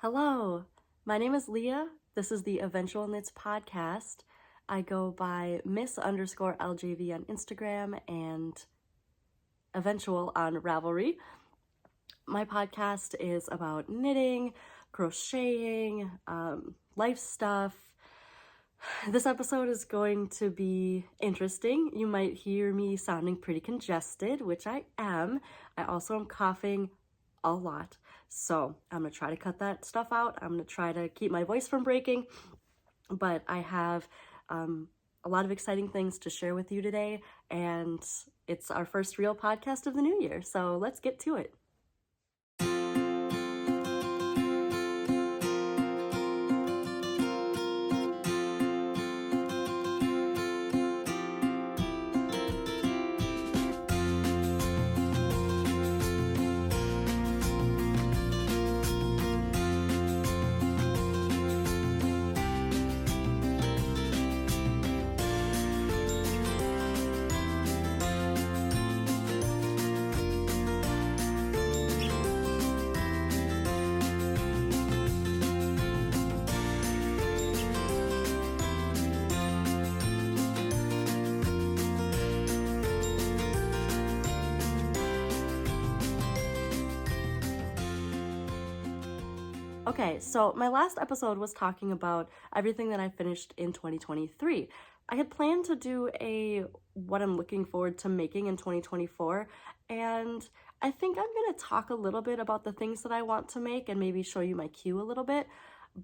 Hello, my name is Leah. This is the Eventual Knits podcast. I go by Miss_LJV on Instagram and Eventual on Ravelry. My podcast is about knitting, crocheting, life stuff. This episode is going to be interesting. You might hear me sounding pretty congested, which I am. I also am coughing a lot. So I'm going to try to cut that stuff out. I'm going to try to keep my voice from breaking. But I have a lot of exciting things to share with you today. And it's our first real podcast of the new year. So let's get to it. Okay, so my last episode was talking about everything that I finished in 2023. I had planned to do what I'm looking forward to making in 2024, and I think I'm going to talk a little bit about the things that I want to make and maybe show you my queue a little bit,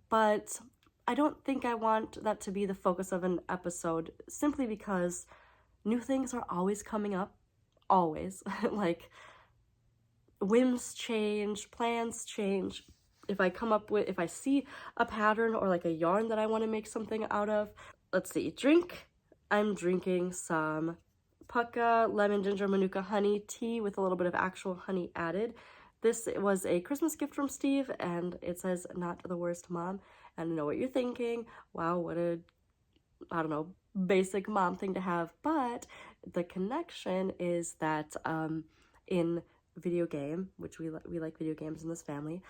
but I don't think I want that to be the focus of an episode simply because new things are always coming up, always. Like, whims change, plans change. If I see a pattern or like a yarn that I want to make something out of, let's see, drink. I'm drinking some Pukka lemon ginger manuka honey tea with a little bit of actual honey added. This was a Christmas gift from Steve, and it says not the worst mom. And I know what you're thinking. Wow, what a, I don't know, basic mom thing to have. But the connection is that in video game, which we like video games in this family,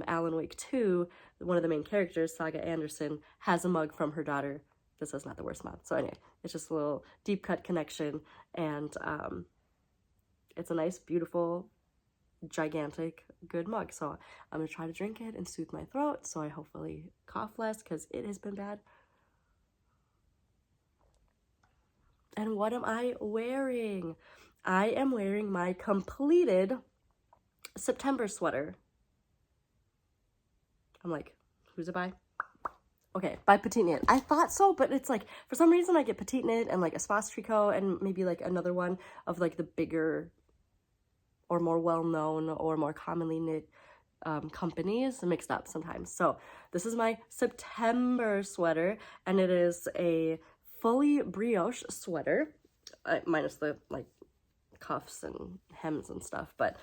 Alan Wake 2, one of the main characters, Saga Anderson, has a mug from her daughter. This is not the worst mom. So anyway, it's just a little deep cut connection, and it's a nice, beautiful, gigantic, good mug. So I'm gonna try to drink it and soothe my throat, so I hopefully cough less because it has been bad. And what am I wearing? I am wearing my completed September sweater. I'm like, who's it by? Okay, by Petite Knit. I thought so, but it's like, for some reason I get Petite Knit and like Espace Tricot and maybe like another one of like the bigger or more well-known or more commonly knit companies mixed up sometimes. So this is my September sweater, and it is a fully brioche sweater, minus the like cuffs and hems and stuff, but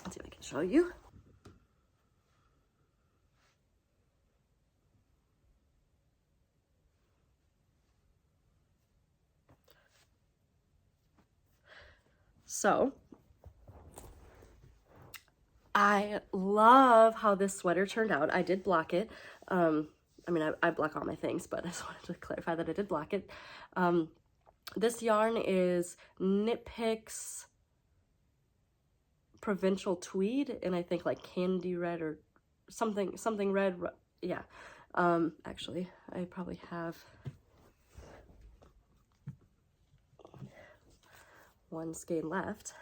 let's see if I can show you. So I love how this sweater turned out. I did block it. I mean, I block all my things, but I just wanted to clarify that I did block it. This yarn is Knit Picks Provincial Tweed, and I think like candy red or something red. Yeah. Actually, I probably have one skein left.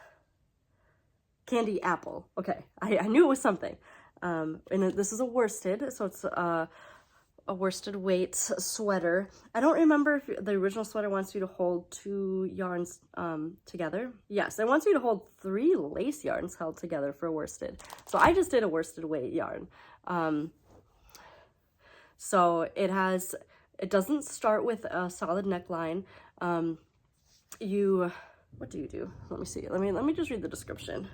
Candy apple. Okay, I knew it was something. And this is a worsted, so it's a worsted weight sweater. I don't remember if the original sweater wants you to hold 2 yarns together. Yes, it wants you to hold 3 lace yarns held together for a worsted. So I just did a worsted weight yarn. So it doesn't start with a solid neckline. What do you do? Let me see. Let me just read the description.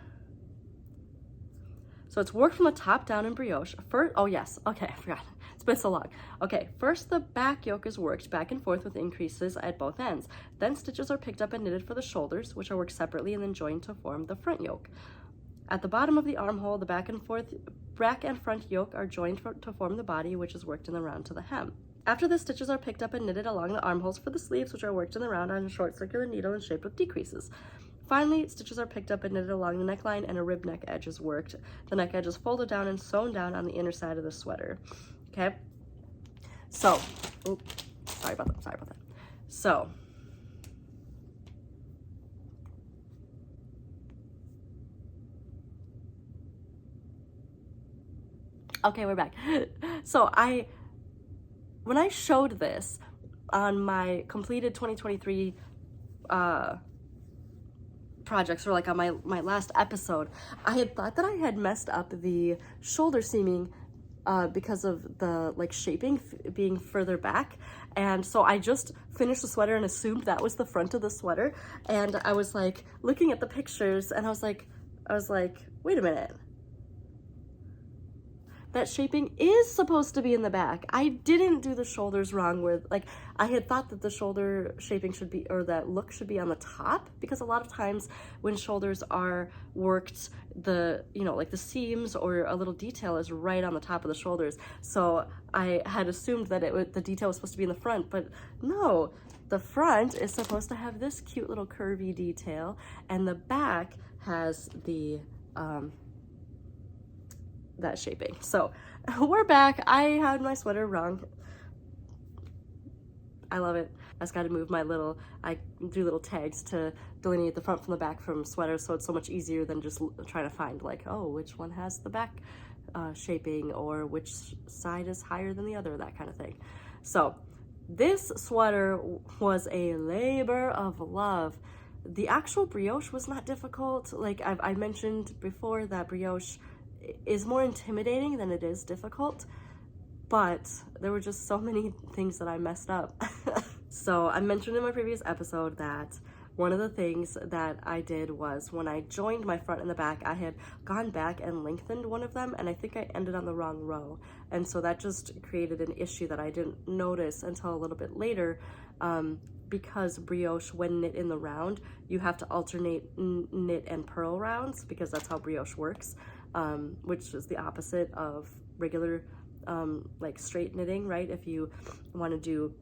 So it's worked from the top down in brioche. Oh yes, okay, I forgot. It's been so long. Okay, first the back yoke is worked back and forth with increases at both ends. Then stitches are picked up and knitted for the shoulders, which are worked separately and then joined to form the front yoke. At the bottom of the armhole, the back and front yoke are joined to form the body, which is worked in the round to the hem. After the stitches are picked up and knitted along the armholes for the sleeves, which are worked in the round on a short circular needle and shaped with decreases. Finally, stitches are picked up and knitted along the neckline and a rib neck edge is worked. The neck edge is folded down and sewn down on the inner side of the sweater. Okay? So, sorry about that. So, okay, we're back. So when I showed this on my completed 2023 projects, or like on my last episode, I had thought that I had messed up the shoulder seaming because of the like shaping being further back. And so I just finished the sweater and assumed that was the front of the sweater. And I was like looking at the pictures and I was like, wait a minute. That shaping is supposed to be in the back. I didn't do the shoulders wrong, where like I had thought that the shoulder shaping should be, or that look should be on the top, because a lot of times when shoulders are worked, the, you know, like the seams or a little detail is right on the top of the shoulders. So I had assumed that the detail was supposed to be in the front, but no, the front is supposed to have this cute little curvy detail and the back has the, that shaping. So we're back. I had my sweater wrong. I love it. I just got to move I do little tags to delineate the front from the back from sweaters, so it's so much easier than just trying to find like, oh, which one has the back shaping, or which side is higher than the other, that kind of thing. So this sweater was a labor of love. The actual brioche was not difficult. Like I mentioned before, that brioche is more intimidating than it is difficult, but there were just so many things that I messed up. So I mentioned in my previous episode that one of the things that I did was, when I joined my front and the back, I had gone back and lengthened one of them, and I think I ended on the wrong row, and so that just created an issue that I didn't notice until a little bit later. Because brioche, when knit in the round, you have to alternate knit and purl rounds, because that's how brioche works, which is the opposite of regular like straight knitting, right? If you want to do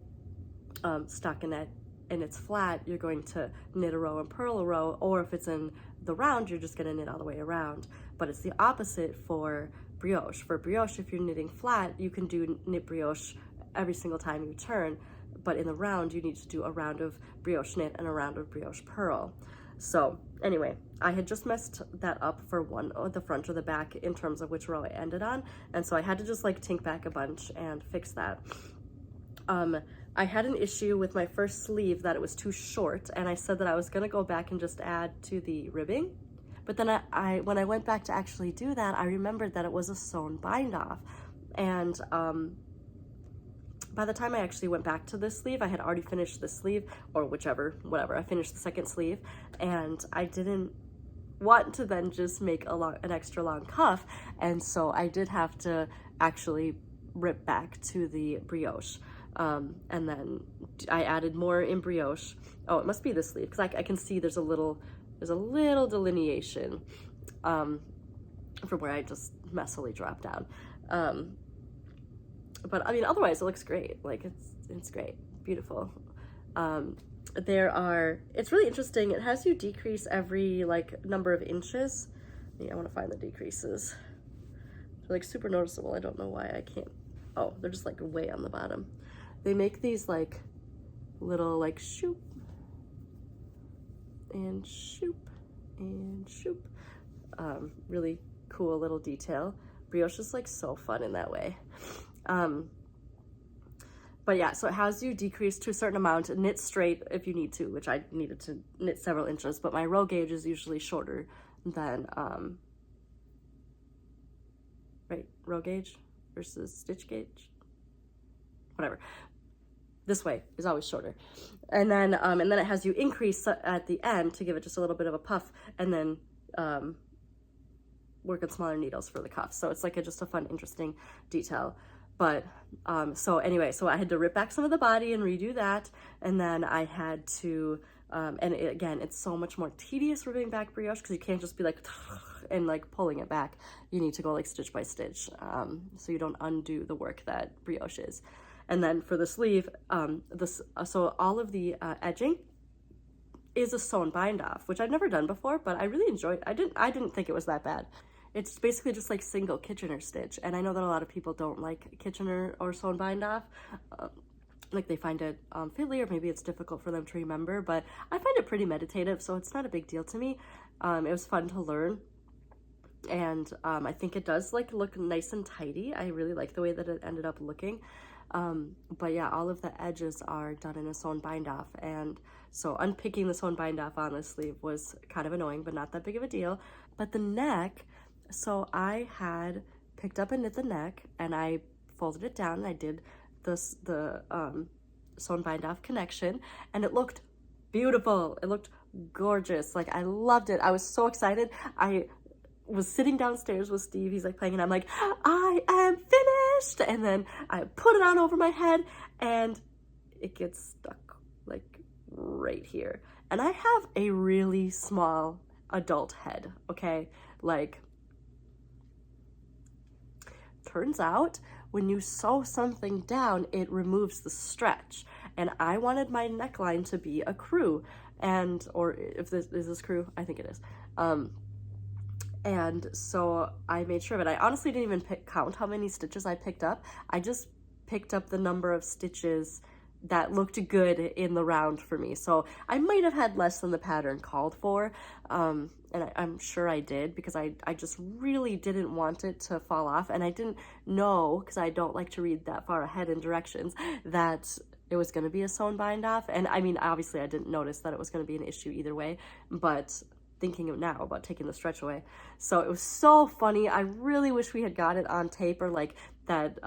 stockinette and it's flat, you're going to knit a row and purl a row, or if it's in the round, you're just going to knit all the way around. But it's the opposite for brioche. For brioche, if you're knitting flat, you can do knit brioche every single time you turn, but in the round, you need to do a round of brioche knit and a round of brioche purl. So anyway, I had just messed that up for one, or the front or the back, in terms of which row I ended on, and so I had to just like tink back a bunch and fix that. I had an issue with my first sleeve that it was too short, and I said that I was gonna go back and just add to the ribbing. But then when I went back to actually do that, I remembered that it was a sewn bind off. And by the time I actually went back to this sleeve, I had already finished this sleeve, or whatever, I finished the second sleeve, and I didn't want to then just make an extra long cuff, and so I did have to actually rip back to the brioche. And then I added more in brioche. Oh, it must be this sleeve, because I can see there's a little delineation from where I just messily dropped down. But I mean, otherwise it looks great. Like it's great, beautiful. It's really interesting. It has you decrease every like number of inches. I want to find the decreases. They're like super noticeable. I don't know why I can't. Oh, they're just like way on the bottom. They make these like little like shoop and shoop and shoop. Really cool little detail. Brioche is like so fun in that way. But yeah, so it has you decrease to a certain amount, knit straight if you need to, which I needed to knit several inches, but my row gauge is usually shorter than, right, row gauge versus stitch gauge, whatever. This way is always shorter. And then it has you increase at the end to give it just a little bit of a puff, and then work on smaller needles for the cuff. So it's like just a fun, interesting detail. But so anyway, so I had to rip back some of the body and redo that, and then I had to Again, it's so much more tedious riveting back brioche because you can't just be like and like pulling it back. You need to go like stitch by stitch, so you don't undo the work that brioche is. And then for the sleeve, so all of the edging is a sewn bind off, which I've never done before, but I really enjoyed. I didn't think it was that bad. It's basically just like single Kitchener stitch, and I know that a lot of people don't like Kitchener or sewn bind off. Like they find it fiddly, or maybe it's difficult for them to remember, but I find it pretty meditative, so it's not a big deal to me. It was fun to learn, and I think it does like look nice and tidy. I really like the way that it ended up looking. But yeah, all of the edges are done in a sewn bind off, and so unpicking the sewn bind off on the sleeve was kind of annoying, but not that big of a deal. But the neck, so I had picked up and knit the neck, and I folded it down, and I did the sewn bind off connection, and it looked beautiful. It looked gorgeous. Like I loved it. I was so excited. I was sitting downstairs with Steve. He's like playing, and I'm like, I am finished. And then I put it on over my head, and it gets stuck like right here. And I have a really small adult head, okay? Like, turns out when you sew something down, it removes the stretch. And I wanted my neckline to be a crew, or if this is this crew, I think it is. And so I made sure of it. I honestly didn't even count how many stitches I picked up. I just picked up the number of stitches that looked good in the round for me. So I might have had less than the pattern called for. And I'm sure I did, because I just really didn't want it to fall off. And I didn't know, because I don't like to read that far ahead in directions, that it was going to be a sewn bind off. And I mean, obviously I didn't notice that it was going to be an issue either way, but thinking of now about taking the stretch away. So it was so funny. I really wish we had got it on tape, or like that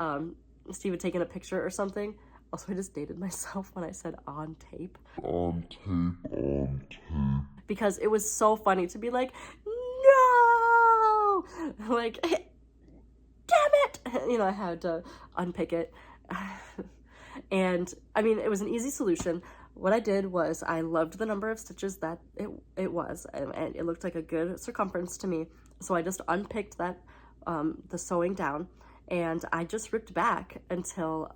Steve had taken a picture or something. Also, I just dated myself when I said on tape. On tape. Because it was so funny to be like, no! Like, damn it! You know, I had to unpick it. And, I mean, it was an easy solution. What I did was I loved the number of stitches that it was, and it looked like a good circumference to me. So I just unpicked that, the sewing down, and I just ripped back until,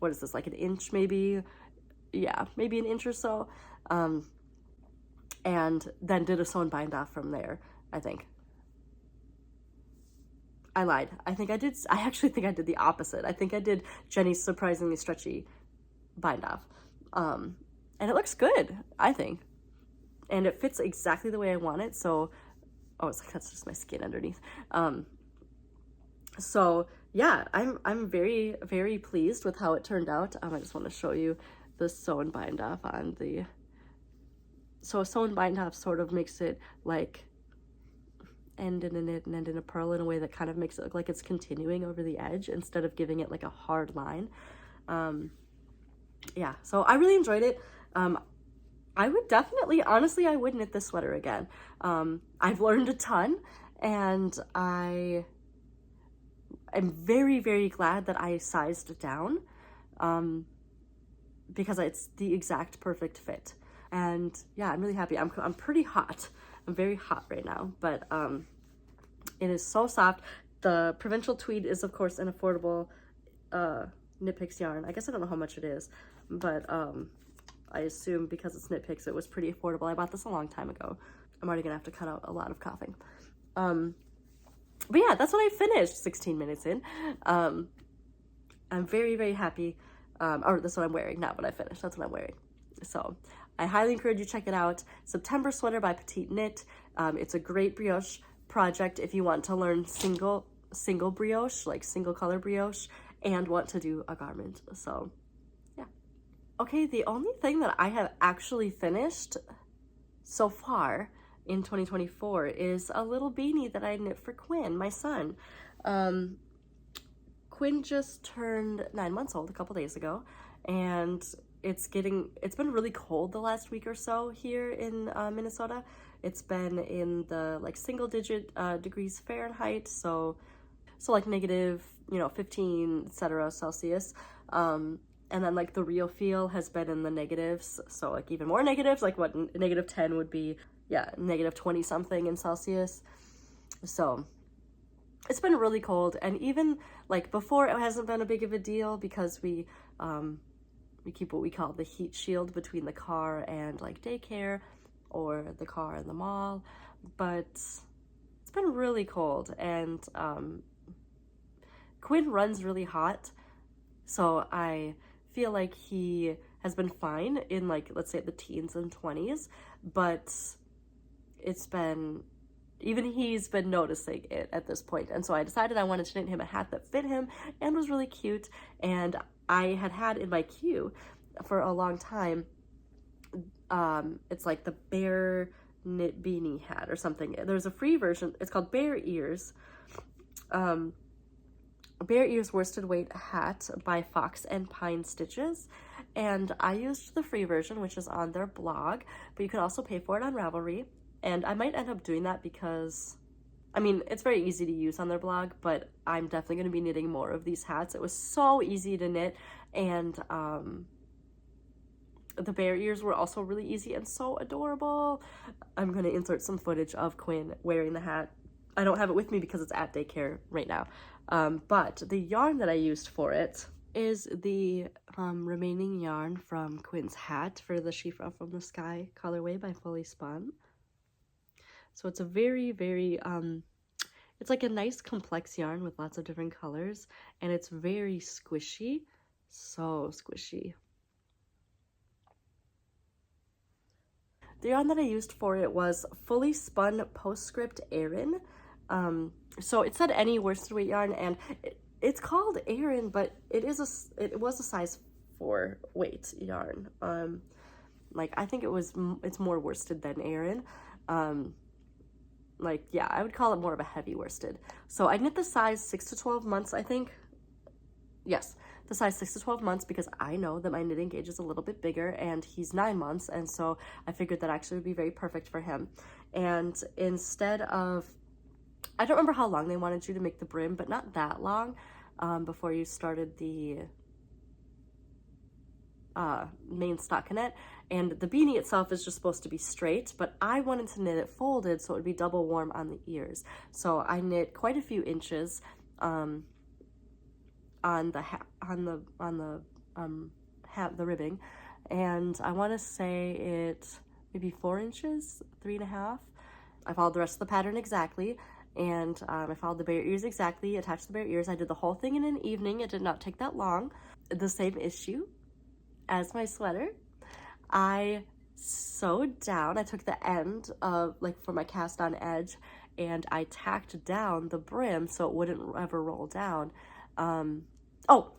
what is this, like an inch maybe? Yeah, maybe an inch or so. And then did a sewn bind off from there, I think. I lied. I actually think I did the opposite. I think I did Jenny's surprisingly stretchy bind off. And it looks good, I think. And it fits exactly the way I want it. So, oh, it's like, that's just my skin underneath. So yeah, I'm very, very pleased with how it turned out. I just want to show you the sewn bind off on the, so a sewn bind off sort of makes it like end in a knit and end in a purl in a way that kind of makes it look like it's continuing over the edge instead of giving it like a hard line. Yeah, so I really enjoyed it. I would definitely, honestly, I would knit this sweater again. I've learned a ton, and I'm very, very glad that I sized it down, because it's the exact perfect fit. And yeah, I'm really happy. I'm pretty hot. I'm very hot right now, but it is so soft. The Provincial Tweed is, of course, an affordable Knit Picks yarn. I guess I don't know how much it is, but I assume because it's Knit Picks, it was pretty affordable. I bought this a long time ago. I'm already gonna have to cut out a lot of coughing. But yeah, that's what I finished 16 minutes in. I'm very, very happy. Or that's what I'm wearing, not what I finished. That's what I'm wearing. So I highly encourage you to check it out. September Sweater by Petite Knit. It's a great brioche project if you want to learn single brioche, like single color brioche, and want to do a garment. So yeah. Okay, the only thing that I have actually finished so far in 2024 is a little beanie that I knit for Quinn, my son. Quinn just turned 9 months old a couple days ago, and it's been really cold the last week or so here in Minnesota. It's been in the like single digit degrees Fahrenheit, so like negative, 15, etc. Celsius. And then like the real feel has been in the negatives, so like even more negatives, like what -10 would be, yeah, -20 something in Celsius. So it's been really cold, and even like before, it hasn't been a big of a deal because we keep what we call the heat shield between the car and like daycare or the car and the mall. But it's been really cold, and Quinn runs really hot, so I feel like he has been fine in like, let's say the teens and 20s, but it's been, even he's been noticing it at this point. And so I decided I wanted to knit him a hat that fit him and was really cute. And I had in my queue for a long time, it's like the bear knit beanie hat or something. There's a free version, it's called Bear Ears. Bear Ears worsted weight hat by Fox and Pine Stitches, and I used the free version, which is on their blog, but you can also pay for it on Ravelry. And I might end up doing that because, I mean, it's very easy to use on their blog, but I'm definitely going to be knitting more of these hats. It was so easy to knit, and the bear ears were also really easy and so adorable. I'm going to insert some footage of Quinn wearing the hat. I don't have it with me because it's at daycare right now. But the yarn that I used for it is the remaining yarn from Quinn's hat for the She Fell from the Sky colorway by Fully Spun. So it's a very, very, it's like a nice complex yarn with lots of different colors, and it's very squishy, so squishy. The yarn that I used for it was Fully Spun Postscript Aran. So it said any worsted weight yarn, and it's called Aran, but it was a size 4 weight yarn. Like I think it's more worsted than Aran. Like, yeah, I would call it more of a heavy worsted. So I knit the size 6 to 12 months, I think. Yes, the size 6 to 12 months, because I know that my knitting gauge is a little bit bigger, and he's 9 months, and so I figured that actually would be very perfect for him. And instead of, I don't remember how long they wanted you to make the brim, but not that long, before you started the main stockinette. And the beanie itself is just supposed to be straight, but I wanted to knit it folded so it would be double warm on the ears. So I knit quite a few inches on the ribbing, and I want to say it maybe 4 inches, 3.5. I followed the rest of the pattern exactly, and I followed the bear ears exactly, attached the bear ears. I did the whole thing in an evening. It did not take that long. The same issue as my sweater. I sewed down, I took the end of, like, for my cast on edge, and I tacked down the brim so it wouldn't ever roll down. Well,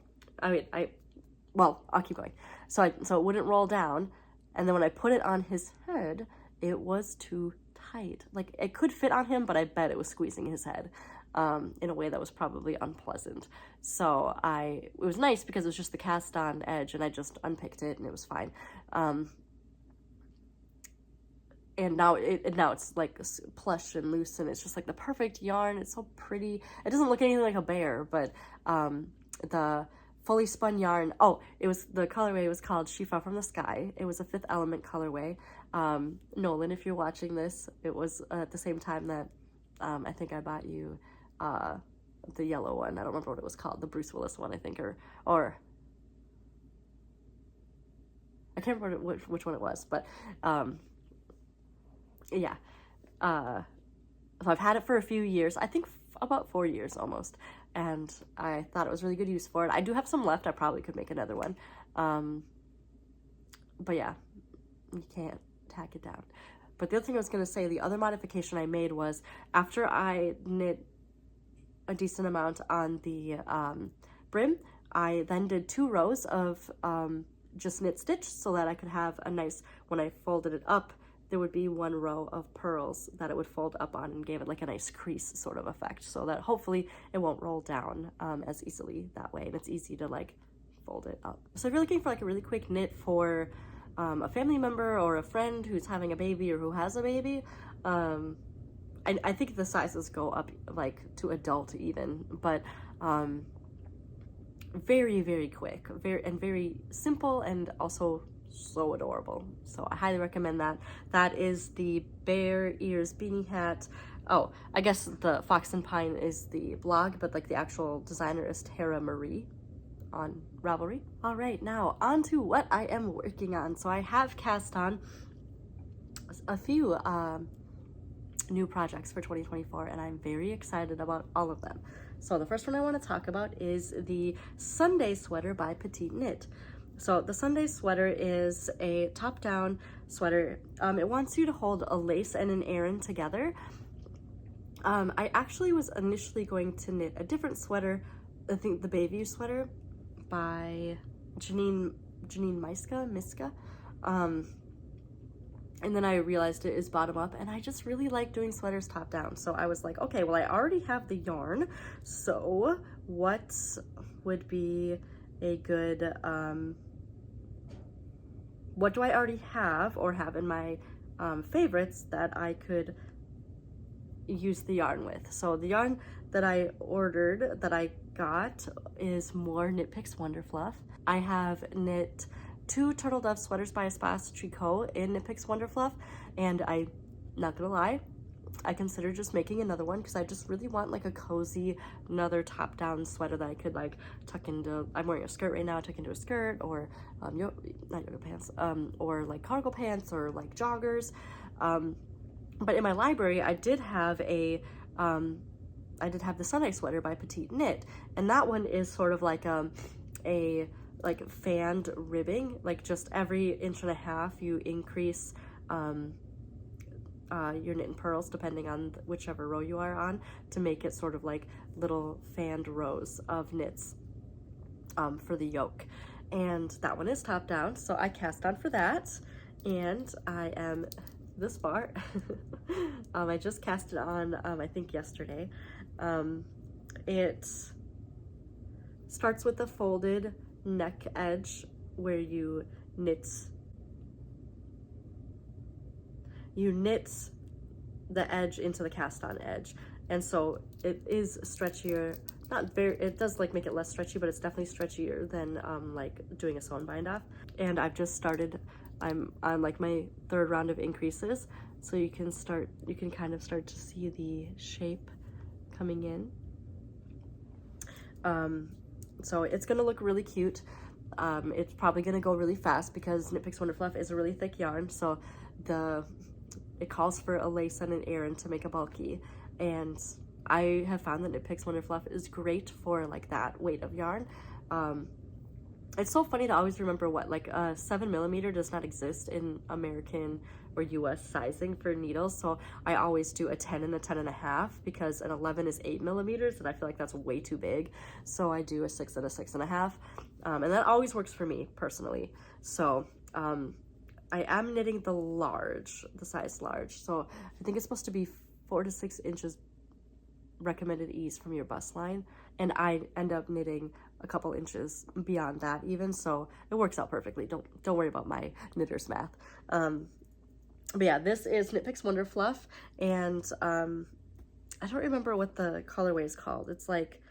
I'll keep going. So it wouldn't roll down, and then when I put it on his head, it was too tight. Like, it could fit on him, but I bet it was squeezing his head in a way that was probably unpleasant. So it was nice because it was just the cast on edge, and I just unpicked it and it was fine. And now it's like plush and loose, and it's just like the perfect yarn. It's so pretty. It doesn't look anything like a bear, but the Fully Spun yarn, the colorway was called She Fell from the Sky. It was a 5th Element colorway. Nolan, if you're watching this, it was at the same time that I think I bought you the yellow one. I don't remember what it was called, the Bruce Willis one, I think, or I can't remember which one it was, but yeah. So I've had it for a few years, I think about 4 years almost, and I thought it was really good use for it. I do have some left. I probably could make another one. But yeah, you can't tack it down. But the other thing I was going to say, the other modification I made was after I knit a decent amount on the brim, I then did 2 rows of just knit stitch so that I could have a nice, when I folded it up, there would be 1 row of pearls that it would fold up on and gave it like a nice crease sort of effect, so that hopefully it won't roll down as easily that way, and it's easy to like fold it up. So if you're looking for like a really quick knit for a family member or a friend who's having a baby or who has a baby, I think the sizes go up like to adult even, but very, very quick, very simple, and also so adorable. So I highly recommend that. That is the Bear Ears beanie hat. Oh, I guess the Fox and Pine is the blog, but like the actual designer is Tara Marie on Ravelry. All right, now on to what I am working on. So I have cast on a few new projects for 2024, and I'm very excited about all of them. So the first one I want to talk about is the Sunday sweater by Petite Knit. So the Sunday sweater is a top-down sweater. It wants you to hold a lace and an Aran together. I actually was initially going to knit a different sweater, I think the Bayview sweater by Janine Miska. And then I realized it is bottom up, and I just really like doing sweaters top down. So I was like, okay, well, I already have the yarn. So what would be a good, what do I already have or have in my favorites that I could use the yarn with? So the yarn that I ordered, that I got, is more Knit Picks Wonder Fluff. I have knit 2 Turtle Dove sweaters by Espace Tricot in Knit Picks Wonder Fluff, and I'm not gonna lie, I considered just making another one because I just really want like a cozy, another top-down sweater that I could like tuck into. I'm wearing a skirt right now, tuck into a skirt, or not yoga pants, or like cargo pants, or like joggers. But in my library, I did have the Sunday sweater by Petite Knit, and that one is sort of like a like fanned ribbing, like just every 1.5 inches you increase your knit and purls depending on whichever row you are on, to make it sort of like little fanned rows of knits for the yoke. And that one is top down, so I cast on for that, and I am this far. I just cast it on I think yesterday. It starts with a folded neck edge where you knit the edge into the cast on edge, and so it is stretchier. Not very, it does like make it less stretchy, but it's definitely stretchier than like doing a sewn bind off. And I've just started, I'm on like my 3rd round of increases, so you can kind of start to see the shape coming in. So it's gonna look really cute. It's probably gonna go really fast because Knit Picks Wonder Fluff is a really thick yarn, so it calls for a lace and an Aran to make a bulky, and I have found that Knit Picks Wonder Fluff is great for like that weight of yarn. It's so funny to always remember what, like 7mm does not exist in American or US sizing for needles, so I always do a 10 and a 10.5 because an 11 is 8mm, and I feel like that's way too big, so I do a 6 and a 6.5, and that always works for me personally. So I am knitting the size large, so I think it's supposed to be 4 to 6 inches recommended ease from your bust line, and I end up knitting a couple inches beyond that even, so it works out perfectly. Don't worry about my knitter's math. But yeah, this is Knit Picks Wonder Fluff, and I don't remember what the colorway is called. It's like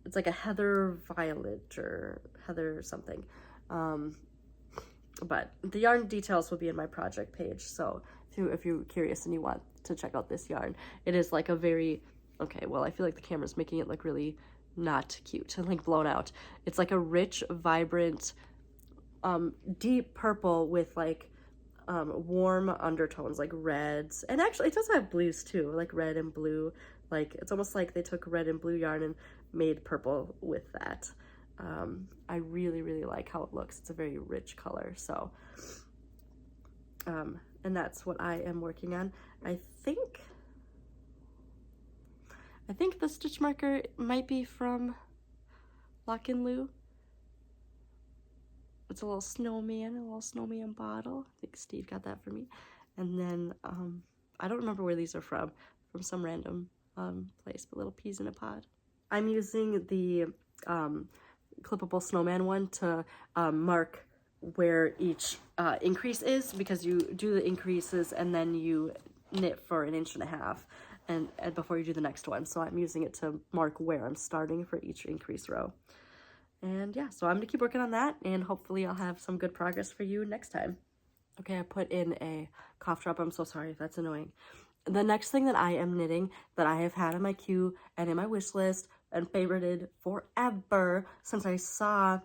a heather violet or heather something. But the yarn details will be in my project page, so if you're curious and you want to check out this yarn, it is like a very, okay, well, I feel like the camera's making it look really not cute and like blown out. It's like a rich, vibrant, deep purple with like warm undertones like reds, and actually it does have blues too, like red and blue. Like it's almost like they took red and blue yarn and made purple with that. I really like how it looks. It's a very rich color. So and that's what I am working on. I think the stitch marker might be from Lock and Lou. It's a little snowman bottle. I think Steve got that for me. And then I don't remember where these are from some random place, but little peas in a pod. I'm using the clippable snowman one to mark where each increase is, because you do the increases and then you knit for 1.5 inches, and before you do the next one. So I'm using it to mark where I'm starting for each increase row. And yeah, so I'm gonna keep working on that, and hopefully I'll have some good progress for you next time. Okay, I put in a cough drop. I'm so sorry if that's annoying. The next thing that I am knitting that I have had in my queue and in my wish list and favorited forever since I saw,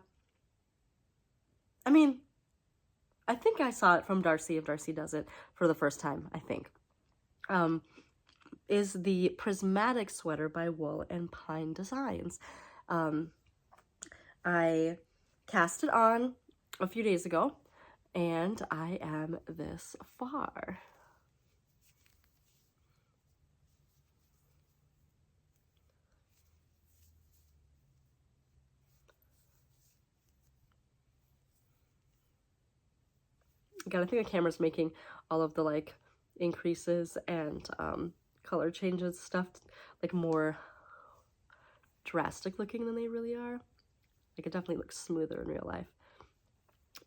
I think I saw it from Darcy, if Darcy does it for the first time, I think, is the Prismatic sweater by Wool and Pine Designs. I cast it on a few days ago, and I am this far. Again, I think the camera's making all of the like increases and color changes stuff like more drastic looking than they really are. Like it definitely looks smoother in real life.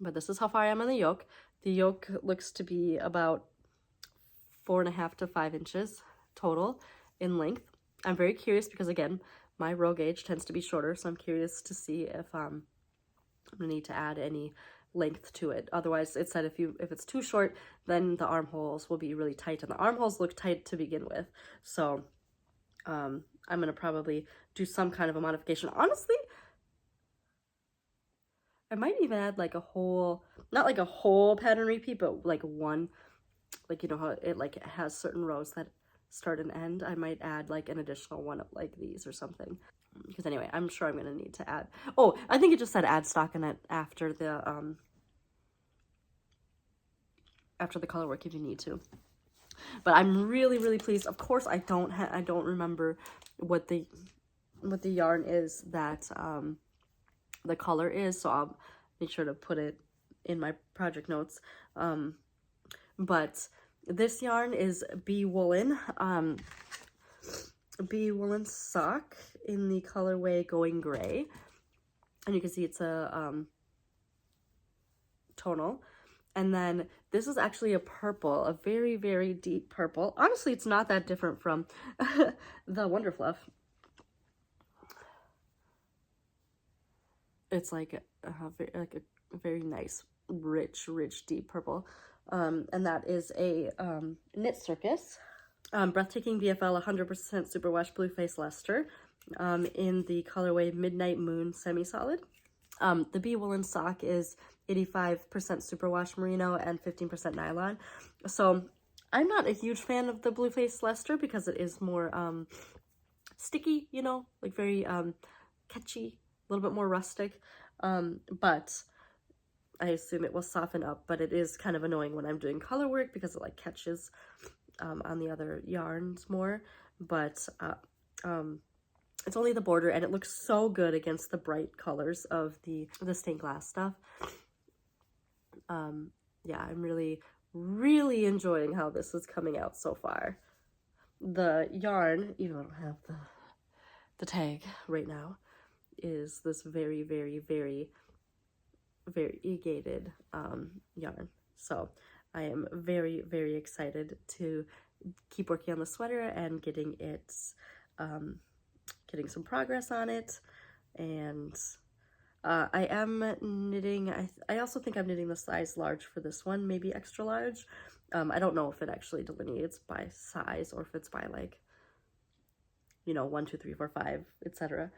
But this is how far I am on the yoke. The yoke looks to be about 4.5 to 5 inches total in length. I'm very curious because again, my row gauge tends to be shorter, so I'm curious to see if I'm gonna need to add any length to it. Otherwise, it said if it's too short, then the armholes will be really tight, and the armholes look tight to begin with. So I'm gonna probably do some kind of a modification. Honestly, I might even add like a whole, not like a whole pattern repeat, but like one, like you know how it like has certain rows that start and end. I might add like an additional one of like these or something. Because anyway, I'm sure I'm gonna need to add. Oh, I think it just said add stockinette after the color work if you need to. But I'm really pleased. Of course, I don't remember what the yarn is that the color is, so I'll make sure to put it in my project notes. But this yarn is Bee Woolen. Bee Woolen sock in the colorway Going Gray, and you can see it's a tonal. And then this is actually a purple, a very deep purple. Honestly, it's not that different from the Wonder Fluff. It's like a very nice, rich, deep purple. And that is a Knit Circus. Breathtaking BFL 100% Superwash Blue Face Luster in the colorway Midnight Moon Semi-Solid. The Bee Woolen sock is 85% Superwash Merino and 15% nylon. So I'm not a huge fan of the Blue Face Luster because it is more sticky, you know, like very catchy, a little bit more rustic. But I assume it will soften up, but it is kind of annoying when I'm doing color work because it like catches on the other yarns more. But it's only the border, and it looks so good against the bright colors of the stained glass stuff. Yeah, I'm really enjoying how this is coming out so far. The yarn, even though I don't have the tag right now, is this very variegated yarn. So I am very excited to keep working on the sweater and getting it getting some progress on it. And I am knitting, I also think I'm knitting the size large for this one, maybe extra large. I don't know if it actually delineates by size or if it's by like, you know, 1, 2, 3, 4, 5, etc.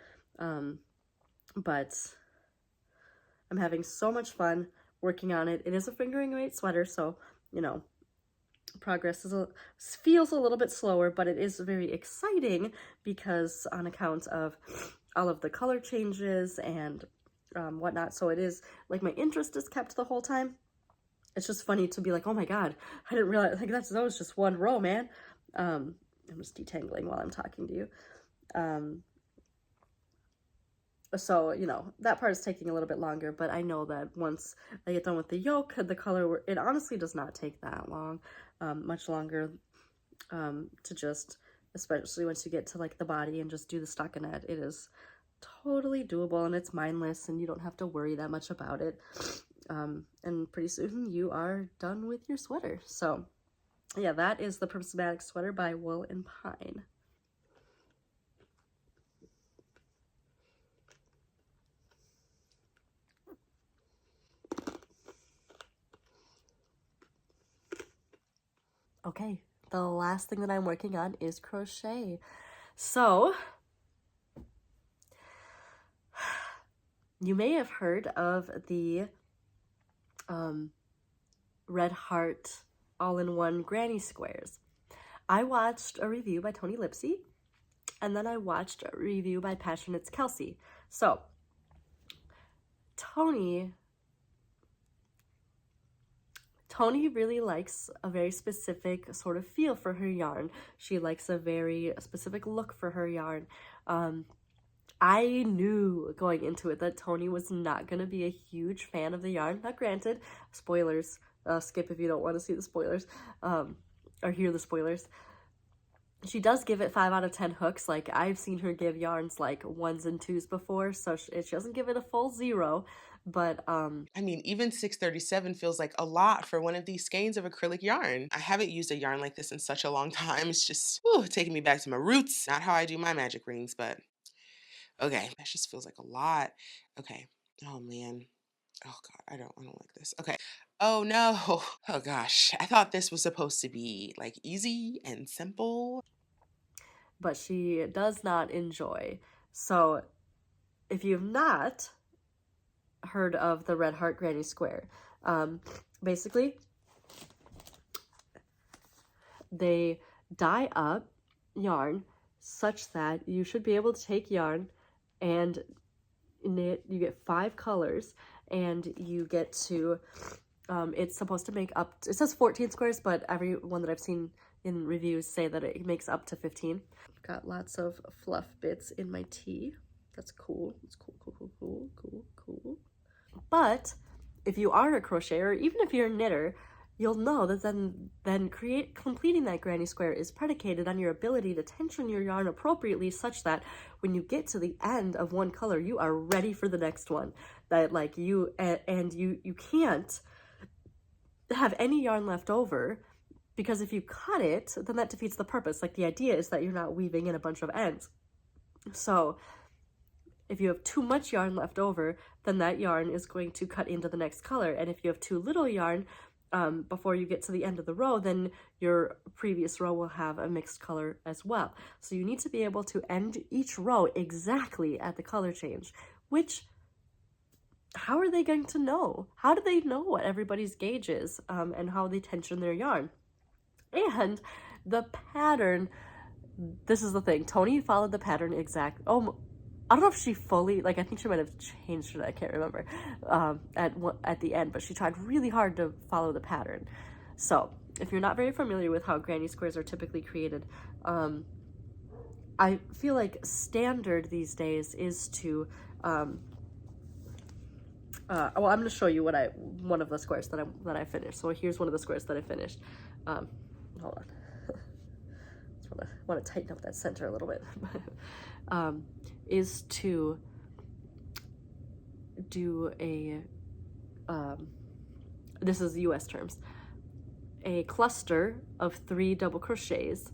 But I'm having so much fun working on it. It is a fingering weight sweater, so, you know, progress feels a little bit slower, but it is very exciting because on account of all of the color changes and whatnot. So it is like my interest is kept the whole time. It's just funny to be like, oh my god, I didn't realize, like that was just one row, man. I'm just detangling while I'm talking to you. So, you know, that part is taking a little bit longer, but I know that once I get done with the yoke, the color, it honestly does not take that long, much longer to just, especially once you get to like the body and just do the stockinette, it is totally doable and it's mindless and you don't have to worry that much about it. And pretty soon you are done with your sweater. So Yeah, that is the Prismatic sweater by Wool and Pine. Okay, the last thing that I'm working on is crochet. So, you may have heard of the Red Heart all-in-one granny squares. I watched a review by Tony Lipsy, and then I watched a review by Passionate's Kelsey. So, Tony really likes a very specific sort of feel for her yarn. She likes a very specific look for her yarn. I knew going into it that Tony was not going to be a huge fan of the yarn. Now, granted, spoilers, skip if you don't want to see the spoilers, or hear the spoilers. She does give it 5 out of 10 hooks. Like, I've seen her give yarns like 1s and 2s before, so she doesn't give it a full 0. But I mean, even 637 feels like a lot for one of these skeins of acrylic yarn. I haven't used a yarn like this in such a long time. It's just taking me back to my roots. Not how I do my magic rings, but okay, that just feels like a lot. Okay. Oh man. Oh god, I don't like this. Okay. Oh no. Oh gosh. I thought this was supposed to be like easy and simple. But she does not enjoy. So if you've not heard of the Red Heart Granny Square, basically they dye up yarn such that you should be able to take yarn and knit. You get 5 colors, and you get to it's supposed to make up it says 14 squares, but every one that I've seen in reviews say that it makes up to 15. Got lots of fluff bits in my tee. That's cool. It's cool. But if you are a crocheter, even if you're a knitter, you'll know that then completing that granny square is predicated on your ability to tension your yarn appropriately, such that when you get to the end of one color, you are ready for the next one. That like you can't have any yarn left over, because if you cut it, then that defeats the purpose. Like, the idea is that you're not weaving in a bunch of ends. So if you have too much yarn left over, then that yarn is going to cut into the next color. And if you have too little yarn before you get to the end of the row, then your previous row will have a mixed color as well. So you need to be able to end each row exactly at the color change, which, how are they going to know? How do they know what everybody's gauge is, and how they tension their yarn? And the pattern, this is the thing, Tony followed the pattern exact. Oh, I don't know if she fully, like, I think she might have changed it, I can't remember, at the end, but she tried really hard to follow the pattern. So, if you're not very familiar with how granny squares are typically created, I feel like standard these days is to, well, I'm going to show you one of the squares that I finished. So here's one of the squares that I finished. Hold on. Just want to tighten up that center a little bit. Is to do a, this is US terms, a cluster of 3 double crochets,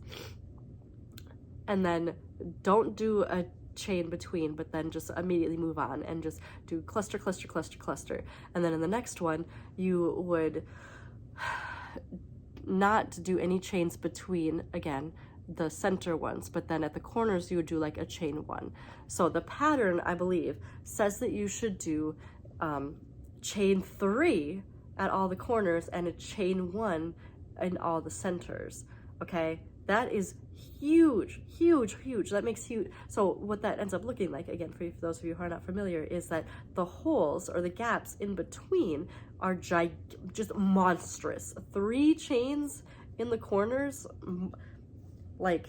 and then don't do a chain between, but then just immediately move on and just do cluster, cluster, cluster, cluster. And then in the next one, you would not do any chains between, again, the center ones, but then at the corners you would do like a chain 1. So the pattern, I believe, says that you should do chain 3 at all the corners and a chain 1 in all the centers. Okay, that is huge. That makes huge. So what that ends up looking like, again, for those of you who are not familiar, is that the holes or the gaps in between are just monstrous. 3 chains in the corners, like,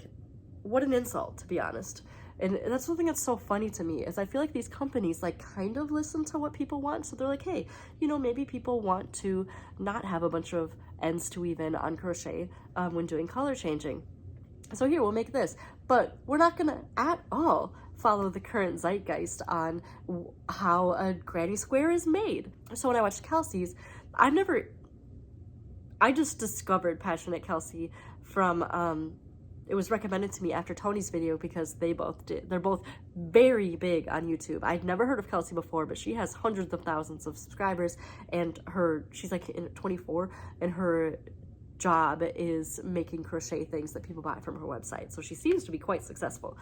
what an insult, to be honest. And that's something that's so funny to me, is I feel like these companies like kind of listen to what people want. So they're like, hey, maybe people want to not have a bunch of ends to weave in on crochet when doing color changing. So here, we'll make this. But we're not gonna at all follow the current zeitgeist on how a granny square is made. So when I watched Kelsey's, I just discovered Passionate Kelsey from, it was recommended to me after Tony's video because they're both very big on YouTube. I'd never heard of Kelsey before, but she has hundreds of thousands of subscribers, and she's like 24, and her job is making crochet things that people buy from her website. So she seems to be quite successful.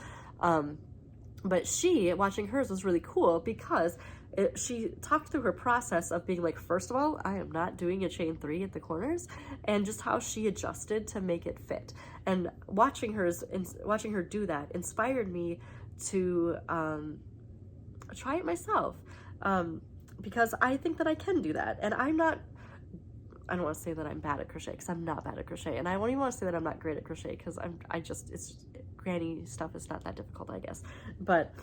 But watching hers was really cool because she talked through her process of being like, first of all, I am not doing a chain 3 at the corners, and just how she adjusted to make it fit. And watching her do that inspired me to try it myself, because I think that I can do that. And I don't want to say that I'm bad at crochet, because I'm not bad at crochet, and I won't even want to say that I'm not great at crochet, because it's granny stuff is not that difficult, I guess. But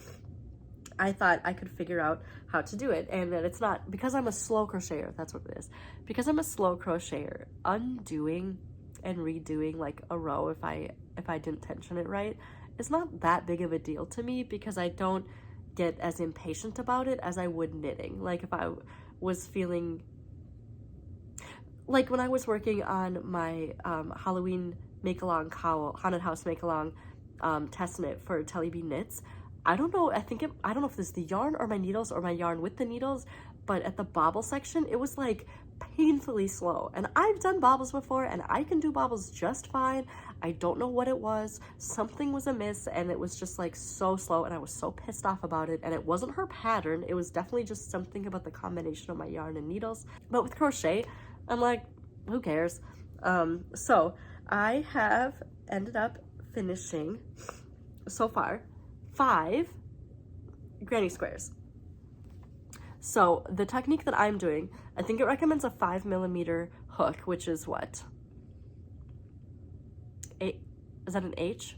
I thought I could figure out how to do it, and that it's not, because I'm a slow crocheter, that's what it is. Because I'm a slow crocheter, undoing and redoing like a row if I didn't tension it right, it's not that big of a deal to me, because I don't get as impatient about it as I would knitting. Like if I was feeling like when I was working on my Halloween make-along cowl, haunted house make-along test knit for Telly Bee Knits, I don't know, I don't know if this is the yarn or my needles or my yarn with the needles, but at the bobble section, it was like painfully slow. And I've done bobbles before, and I can do bobbles just fine. I don't know what it was. Something was amiss, and it was just like so slow, and I was so pissed off about it. And it wasn't her pattern. It was definitely just something about the combination of my yarn and needles. But with crochet, I'm like, who cares? So I have ended up finishing so far 5 granny squares. So the technique that I'm doing, I think it recommends a 5mm hook, which is what? Is that an H?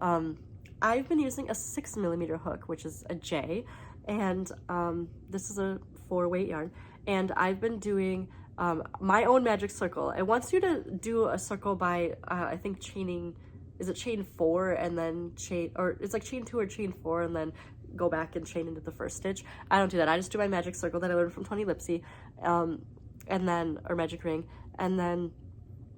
I've been using a 6mm hook, which is a J, and this is a 4-weight yarn, and I've been doing my own magic circle. It wants you to do a circle by, I think chaining, is it chain 4 and then chain, or it's like chain 2 or chain 4 and then go back and chain into the first stitch. I don't do that. I just do my magic circle that I learned from Tony Lipsy, and then, or magic ring, and then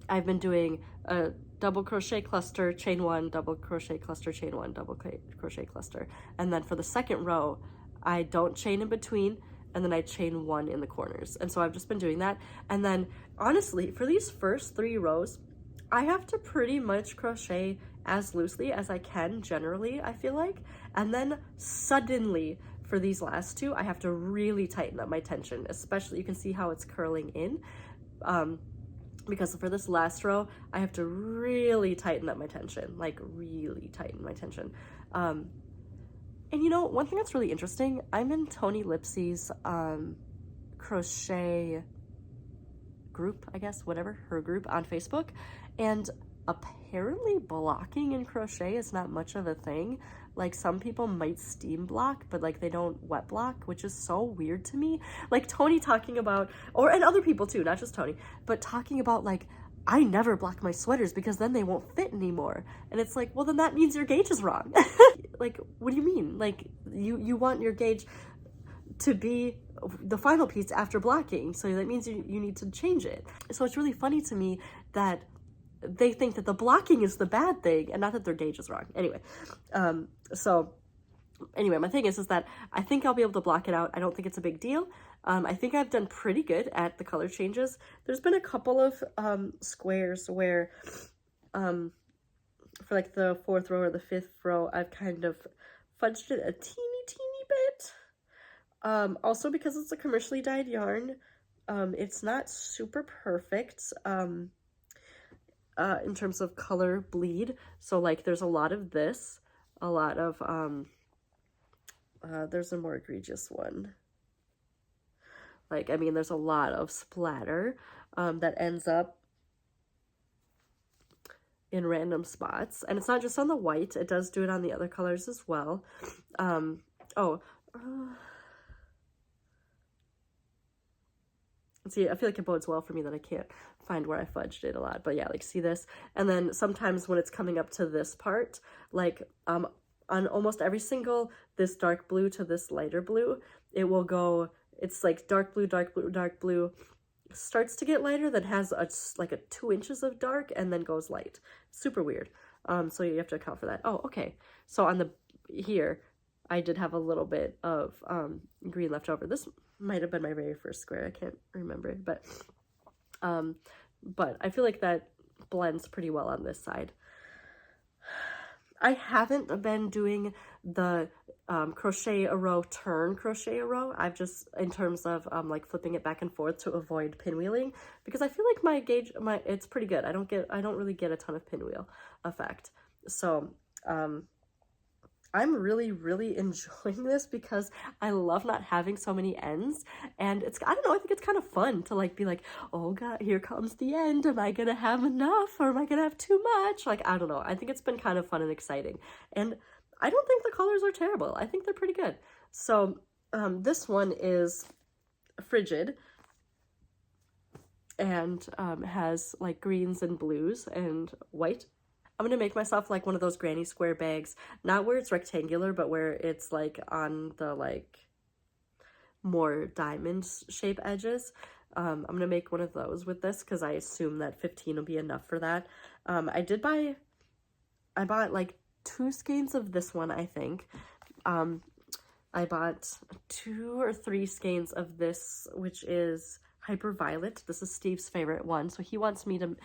I've been doing a double crochet cluster, chain 1, double crochet cluster, chain 1, double crochet cluster, and then for the second row, I don't chain in between, and then I chain 1 in the corners. And so I've just been doing that. And then honestly, for these first 3 rows, I have to pretty much crochet as loosely as I can generally, I feel like. And then suddenly for these last 2, I have to really tighten up my tension, especially you can see how it's curling in. Because for this last row, I have to really tighten up my tension, like really tighten my tension. And you know, one thing that's really interesting, I'm in Tony Lipsy's crochet group, I guess, whatever, her group on Facebook, and apparently blocking in crochet is not much of a thing. Like some people might steam block, but like they don't wet block, which is so weird to me. Like Tony talking about, and other people too, not just Tony, but talking about like, I never block my sweaters because then they won't fit anymore. And it's like, well, then that means your gauge is wrong. Like, what do you mean? Like, you want your gauge to be the final piece after blocking. So that means you need to change it. So it's really funny to me that they think that the blocking is the bad thing and not that their gauge is wrong. Anyway, my thing is that I think I'll be able to block it out. I don't think it's a big deal. I think I've done pretty good at the color changes. There's been a couple of squares where for like the 4th row or the 5th row, I've kind of fudged it a teeny bit. Also because it's a commercially dyed yarn, it's not super perfect in terms of color bleed. So like there's a lot of this, a lot of, there's a more egregious one. Like, I mean, there's a lot of splatter that ends up in random spots. And it's not just on the white, it does do it on the other colors as well. See, I feel like it bodes well for me that I can't find where I fudged it a lot. But yeah, like, see this? And then sometimes when it's coming up to this part, like, on almost every single, this dark blue to this lighter blue, it will go, it's like dark blue, dark blue, dark blue, starts to get lighter, then has like a 2 inches of dark and then goes light. Super weird. So you have to account for that. Oh, okay. So on the here, I did have a little bit of green left over. This might have been my very first square. I can't remember, but I feel like that blends pretty well on this side. I haven't been doing the crochet a row, turn crochet a row. I've just, in terms of like flipping it back and forth to avoid pinwheeling, because I feel like my gauge, it's pretty good. I don't really get a ton of pinwheel effect. So I'm really, really enjoying this because I love not having so many ends, and it's, I don't know, I think it's kind of fun to like be like, oh god, here comes the end, am I gonna have enough or am I gonna have too much? Like, I don't know, I think it's been kind of fun and exciting, and I don't think the colors are terrible. I think they're pretty good. So this one is Frigid, and has like greens and blues and white. I'm gonna make myself like one of those granny square bags, not where it's rectangular, but where it's like on the like more diamond shape edges. I'm gonna make one of those with this because I assume that 15 will be enough for that. I bought like 2 skeins of this one, I think. I bought 2 or 3 skeins of this, which is Hyper Violet. This is Steve's favorite one, so he wants me to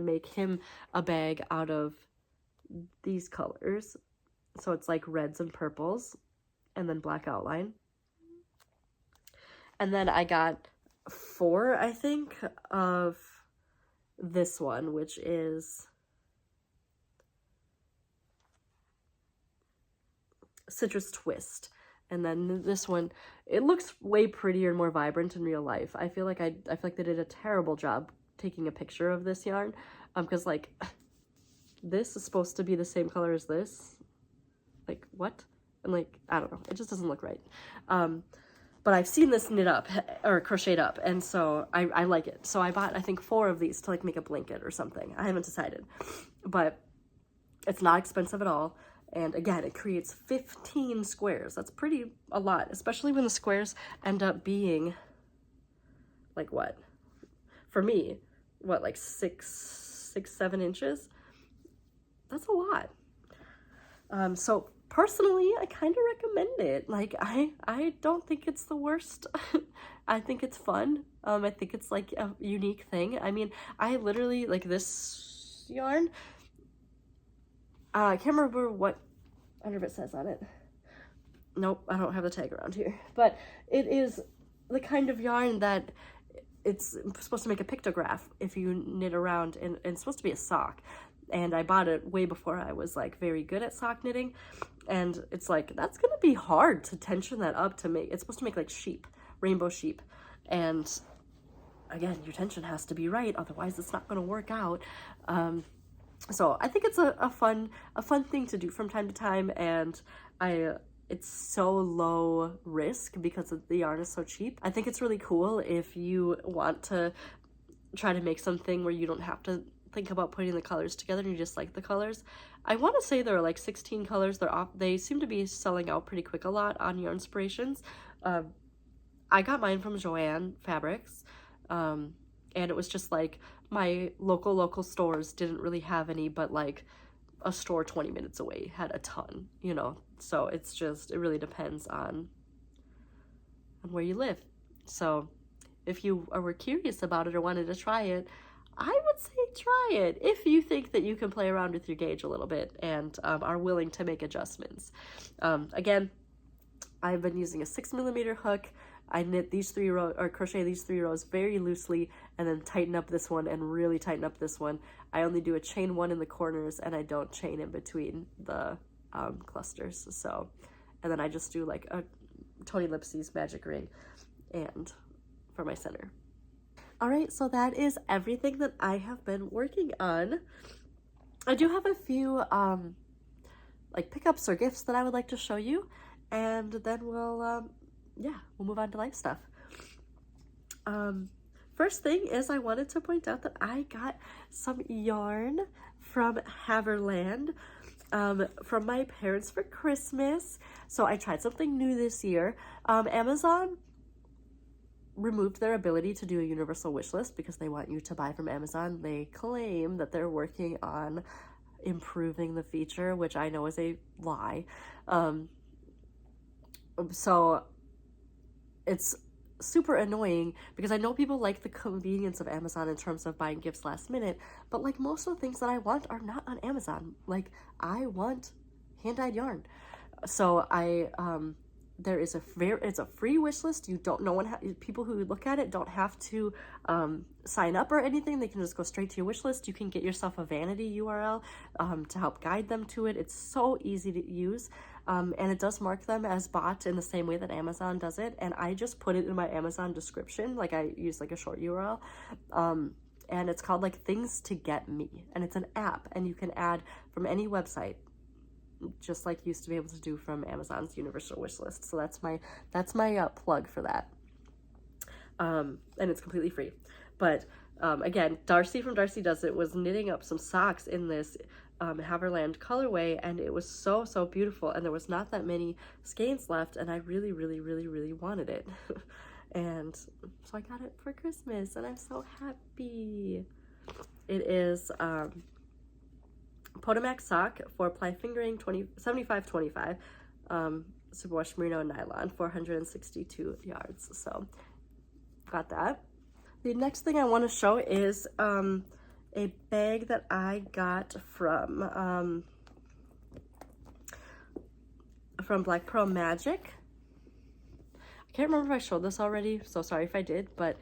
make him a bag out of these colors. So it's like reds and purples and then black outline. And then I got 4, I think, of this one, which is Citrus Twist. And then this one, it looks way prettier and more vibrant in real life. I feel like they did a terrible job taking a picture of this yarn, because like this is supposed to be the same color as this, like what? And like, I don't know, it just doesn't look right. But I've seen this knit up or crocheted up, and so I like it. So I bought, I think, 4 of these to like make a blanket or something. I haven't decided, but it's not expensive at all. And again, it creates 15 squares. That's a lot, especially when the squares end up being like what? For me, what, like 7 inches? That's a lot. So personally, I kind of recommend it. Like, I don't think it's the worst. I think it's fun. I think it's like a unique thing. I mean, I literally, like this yarn, I can't remember what, I wonder if it says on it. Nope, I don't have the tag around here. But it is the kind of yarn that it's supposed to make a pictograph if you knit around, and it's supposed to be a sock. And I bought it way before I was like very good at sock knitting, and it's like, that's gonna be hard to tension that up to make. It's supposed to make like sheep, rainbow sheep, and again, your tension has to be right, otherwise it's not gonna work out. So I think it's a fun thing to do from time to time, and it's so low risk because the yarn is so cheap. I think it's really cool if you want to try to make something where you don't have to think about putting the colors together and you just like the colors. I want to say there are like 16 colors. They seem to be selling out pretty quick a lot on Yarnspirations. I got mine from Joann Fabrics, and it was just like my local stores didn't really have any, but like a store 20 minutes away had a ton, you know. So it's just, it really depends on where you live. So if you were curious about it or wanted to try it, I would say try it if you think that you can play around with your gauge a little bit and are willing to make adjustments. Again, I've been using a 6mm hook. I knit these 3 rows, or crochet these 3 rows very loosely, and then tighten up this one and really tighten up this one. I only do a chain 1 in the corners, and I don't chain in between the clusters. So, and then I just do like a Tony Lipsy's magic ring and for my center. All right, so that is everything that I have been working on. I do have a few like pickups or gifts that I would like to show you, and then we'll move on to life stuff. First thing is, I wanted to point out that I got some yarn from Haverland from my parents for Christmas. So I tried something new this year. Amazon removed their ability to do a universal wish list because they want you to buy from Amazon. They claim that they're working on improving the feature, which I know is a lie. So it's super annoying because I know people like the convenience of Amazon in terms of buying gifts last minute, but like most of the things that I want are not on Amazon. Like I want hand-dyed yarn. So it's a free wish list. You don't, people who look at it don't have to sign up or anything. They can just go straight to your wish list. You can get yourself a vanity URL to help guide them to it. It's so easy to use. And it does mark them as bought in the same way that Amazon does it. And I just put it in my Amazon description. Like I use like a short URL. And it's called like Things to Get Me. And it's an app, and you can add from any website, just like you used to be able to do from Amazon's universal wish list. So that's my plug for that. And it's completely free. But again, Darcy from Darcy Does It was knitting up some socks in this Haverland colorway, and it was so beautiful, and there was not that many skeins left, and I really wanted it. And so I got it for Christmas, and I'm so happy. It is Potomac sock, 4-ply fingering, 75-25, superwash merino nylon, 462 yards. So got that. The next thing I want to show is a bag that I got from Black Pearl Magic. I can't remember if I showed this already, so sorry if I did, but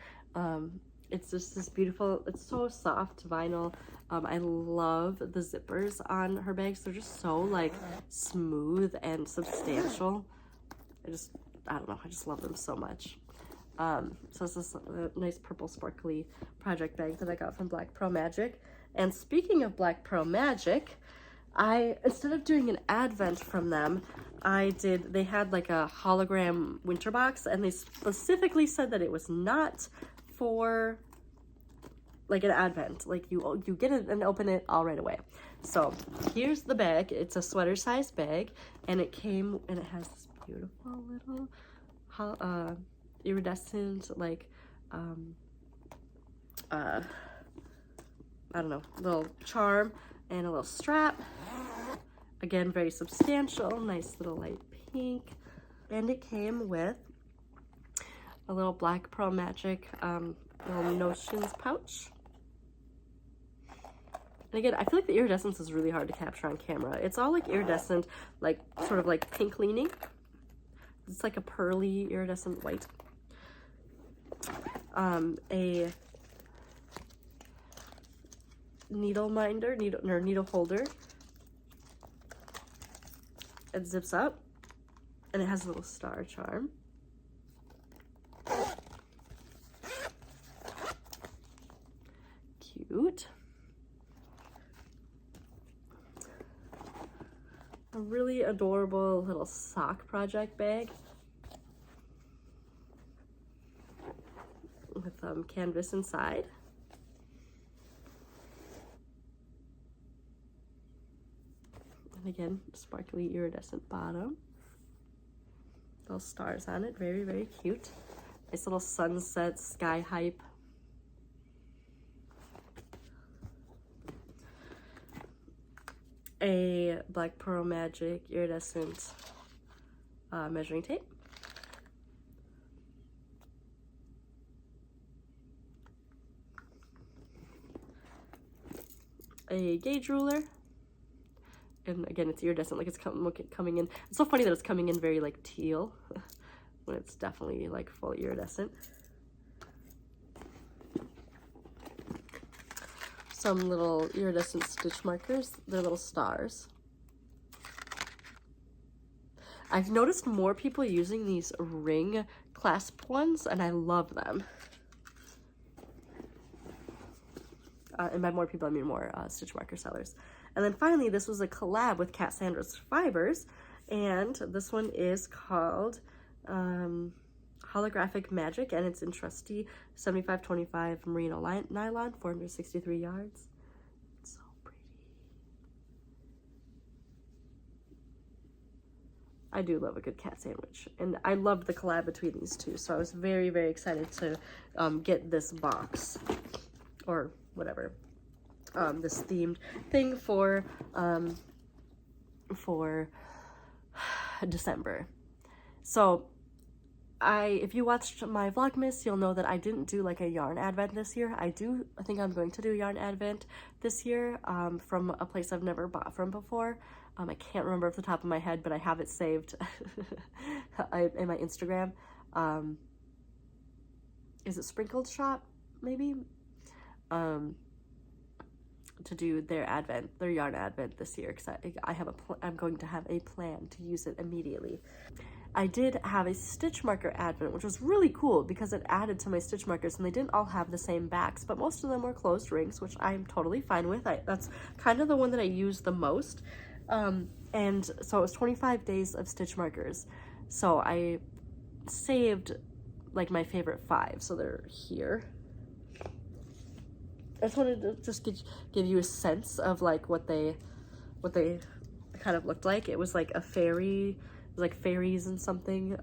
it's just this beautiful, it's so soft vinyl. I love the zippers on her bags. They're just so like smooth and substantial. I don't know, I just love them so much. So it's this nice purple sparkly project bag that I got from Black Pearl Magic. And speaking of Black Pearl Magic, instead of doing an advent from them, they had like a hologram winter box, and they specifically said that it was not for like an advent, like you get it and open it all right away. So here's the bag. It's a sweater size bag, and it has this beautiful little iridescent like I don't know, little charm and a little strap. Again, very substantial, nice little light pink. And it came with a little Black Pearl Magic little notions pouch. And again, I feel like the iridescence is really hard to capture on camera. It's all like iridescent, like sort of like pink leaning. It's like a pearly iridescent white. A needle minder, needle holder. It zips up, and it has a little star charm. Cute. A really adorable little sock project bag with canvas inside. And again, sparkly iridescent bottom. Little stars on it, very cute. Nice little sunset sky hype. A Black Pearl Magic iridescent measuring tape. A gauge ruler. And again, it's iridescent, like it's coming in. It's so funny that it's coming in very like teal when it's definitely like full iridescent. Some little iridescent stitch markers. They're little stars. I've noticed more people using these ring clasp ones, and I love them. And by more people, I mean more stitch marker sellers. And then finally, this was a collab with Cassandra's Fibers, and this one is called Holographic Magic, and it's in trusty 75-25 merino nylon, 463 yards. It's so pretty. I do love a good cat sandwich, and I loved the collab between these two, so I was very, very excited to get this box, or whatever, this themed thing for December. So if you watched my Vlogmas, you'll know that I didn't do like a yarn advent this year. I think I'm going to do yarn advent this year from a place I've never bought from before. I can't remember off the top of my head, but I have it saved in my Instagram. Is it Sprinkled Shop, maybe? To do their yarn advent this year, because I'm going to have a plan to use it immediately. I did have a stitch marker advent, which was really cool because it added to my stitch markers, and they didn't all have the same backs, but most of them were closed rings, which I'm totally fine with. That's kind of the one that I use the most. And so it was 25 days of stitch markers. So I saved like my favorite 5, so they're here. I just wanted to just give you a sense of like what they kind of looked like. It was like a fairy, like fairies and something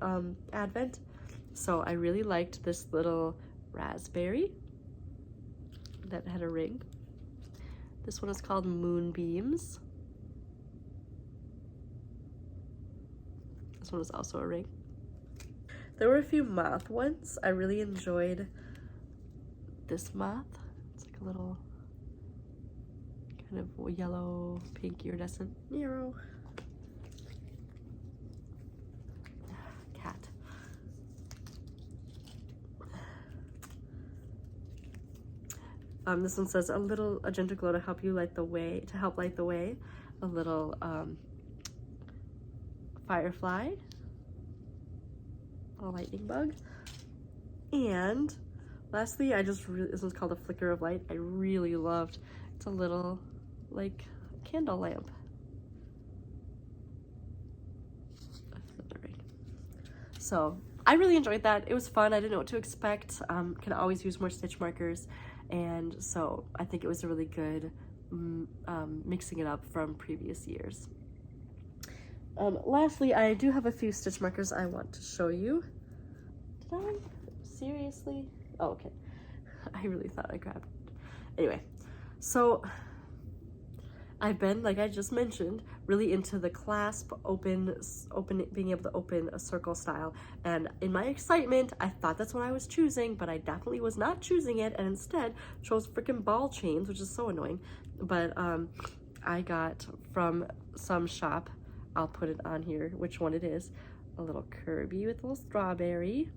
advent. So I really liked this little raspberry that had a ring. This one is called Moonbeams. This one is also a ring. There were a few moth ones. I really enjoyed this moth. It's like a little kind of yellow, pink iridescent Nero. Cat. This one says a gentle glow to help light the way. A little firefly, a lightning bug, and lastly, this one's called a flicker of light. I really loved. It's a little like candle lamp. So I really enjoyed that. It was fun. I didn't know what to expect. Can always use more stitch markers, and so I think it was a really good mixing it up from previous years. Lastly, I do have a few stitch markers I want to show you. Did I? Seriously? Oh, okay. I really thought I grabbed it. Anyway, so I've been, like I just mentioned, really into the clasp being able to open a circle style. And in my excitement, I thought that's what I was choosing, but I definitely was not choosing it, and instead chose freaking ball chains, which is so annoying. But I got from some shop, I'll put it on here, which one it is, a little Kirby with a little strawberry,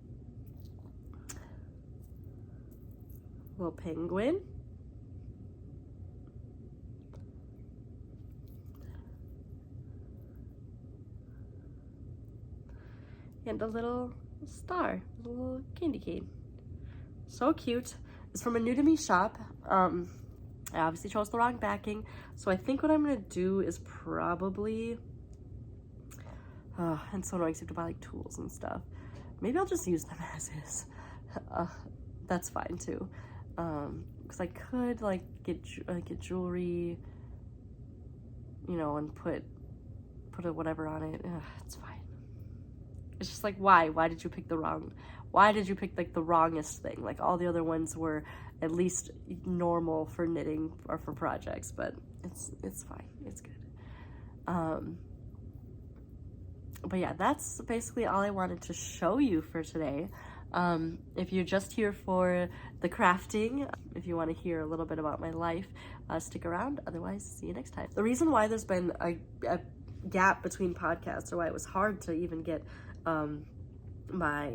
a little penguin, and a little star, a little candy cane. So cute. It's from a new to me shop. I obviously chose the wrong backing, so I think what I'm gonna do is probably and so annoying, so you have to buy like tools and stuff. Maybe I'll just use them as is. That's fine too. Because I could like get jewelry, you know, and put a whatever on it. It's fine. It's just like, why did you pick like the wrongest thing? Like all the other ones were at least normal for knitting or for projects, but it's fine. It's good. But yeah, that's basically all I wanted to show you for today. If you're just here for the crafting, if you want to hear a little bit about my life, stick around. Otherwise, see you next time. The reason why there's been a gap between podcasts, or why it was hard to even get my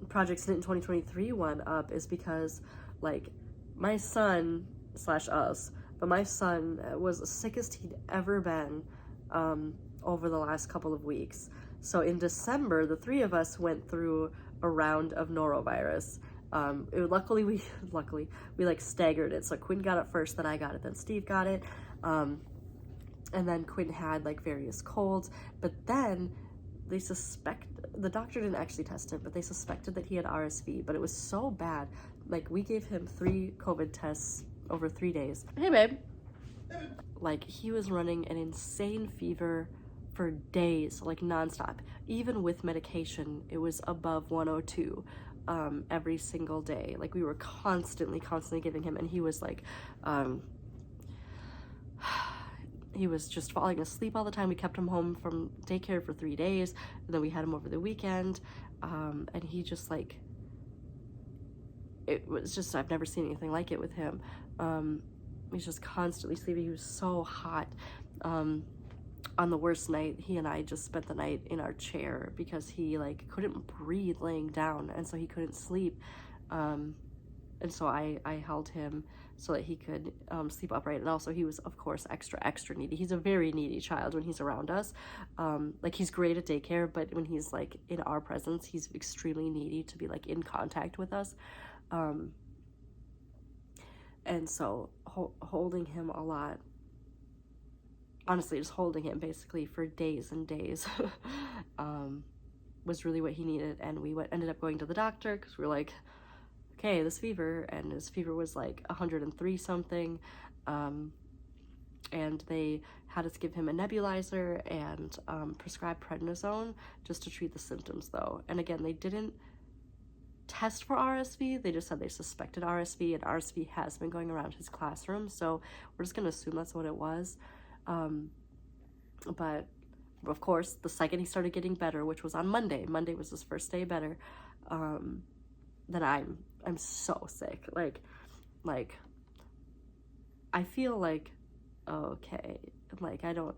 Projects Knit in 2023 one up, is because like my son / us, but my son was the sickest he'd ever been over the last couple of weeks. So in December, the 3 of us went through a round of norovirus. Luckily we like staggered it. So Quinn got it first, then I got it, then Steve got it. And then Quinn had like various colds, but then the doctor didn't actually test him, but they suspected that he had RSV, but it was so bad. Like we gave him 3 COVID tests over 3 days. Hey babe. Like he was running an insane fever for days, like nonstop. Even with medication, it was above 102 every single day. Like we were constantly giving him, and he was like, he was just falling asleep all the time. We kept him home from daycare for 3 days, and then we had him over the weekend, and he just like, it was just, I've never seen anything like it with him. He's just constantly sleeping. He was so hot. On the worst night, he and I just spent the night in our chair because he like couldn't breathe laying down, and so he couldn't sleep. And so I held him so that he could sleep upright. And also he was, of course, extra needy. He's a very needy child when he's around us. Like he's great at daycare, but when he's like in our presence, he's extremely needy to be like in contact with us. And so holding him a lot, honestly, just holding him basically for days and days was really what he needed. And we ended up going to the doctor because we were like, okay, this fever, and his fever was like 103 something, and they had us give him a nebulizer and prescribe prednisone just to treat the symptoms though. And again, they didn't test for RSV, they just said they suspected RSV, and RSV has been going around his classroom, so we're just gonna assume that's what it was. But of course, the second he started getting better, which was on Monday was his first day better, then I'm so sick. Like I feel like okay, like I don't,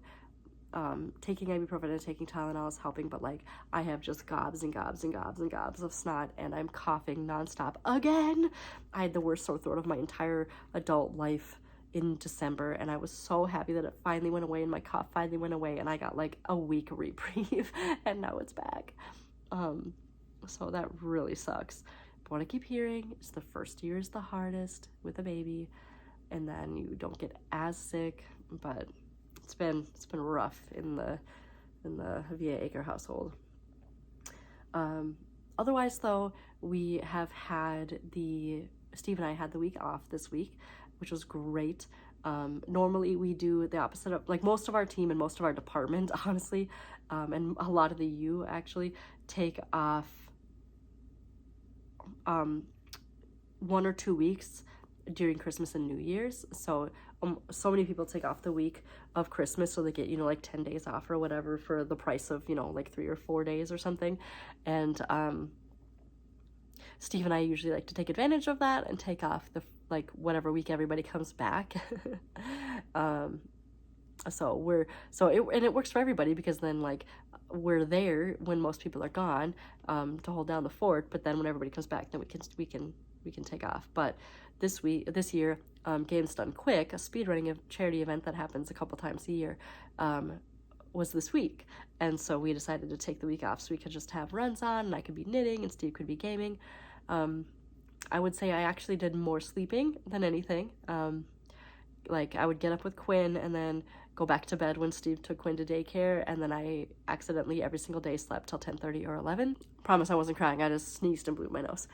taking ibuprofen and taking Tylenol is helping, but like I have just gobs and gobs and gobs and gobs of snot, and I'm coughing nonstop again. I had the worst sore throat of my entire adult life in December, and I was so happy that it finally went away and my cough finally went away, and I got like a week reprieve and now it's back. So that really sucks. But what I keep hearing is the first year is the hardest with a baby, and then you don't get as sick, but it's been rough in the VA Acre household. Otherwise though, we have had Steve and I had the week off this week, which was great. Normally we do the opposite of, like most of our team and most of our department, honestly, and a lot of the U actually take off 1 or 2 weeks during Christmas and New Year's. So so many people take off the week of Christmas, so they get, like 10 days off or whatever for the price of, like 3 or 4 days or something. And Steve and I usually like to take advantage of that and take off the whatever week everybody comes back. And it works for everybody, because then like we're there when most people are gone to hold down the fort, but then when everybody comes back, then we can take off. But this year, Games Done Quick, a speedrunning charity event that happens a couple times a year, was this week, and so we decided to take the week off so we could just have runs on, and I could be knitting and Steve could be gaming. I would say I actually did more sleeping than anything. Like I would get up with Quinn and then go back to bed when Steve took Quinn to daycare, and then I accidentally every single day slept till 10:30 or 11. Promise I wasn't crying, I just sneezed and blew my nose.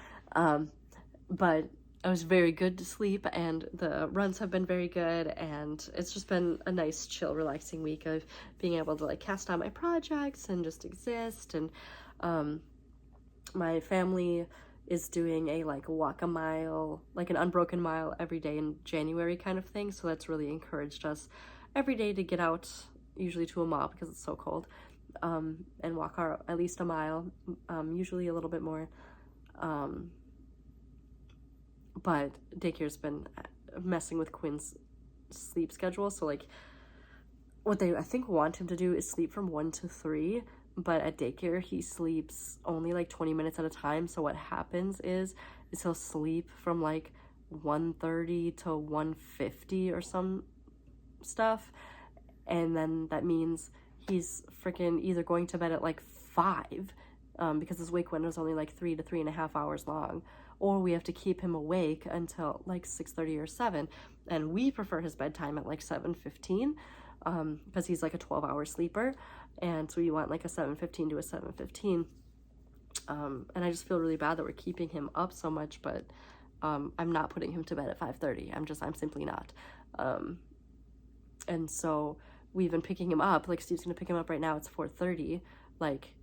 But I was very good to sleep, and the runs have been very good, and it's just been a nice, chill, relaxing week of being able to like cast on my projects and just exist. And my family is doing a like walk a mile, like an unbroken mile every day in January kind of thing, so that's really encouraged us every day to get out, usually to a mall because it's so cold, and walk at least a mile, usually a little bit more. But daycare's been messing with Quinn's sleep schedule, so like what they I think want him to do is sleep from 1 to 3, but at daycare he sleeps only like 20 minutes at a time. So what happens is he'll sleep from like 1:30 to 1:50 or some stuff, and then that means he's freaking either going to bed at like 5, because his wake window is only like 3 to 3.5 hours long, or we have to keep him awake until like 6:30 or 7, and we prefer his bedtime at like 7:15, because he's like a 12-hour sleeper, and so we want like a 7:15 to a 7:15, and I just feel really bad that we're keeping him up so much, but I'm not putting him to bed at 5:30. I'm simply not. And so we've been picking him up. Like, Steve's gonna pick him up right now. It's 4:30. Like,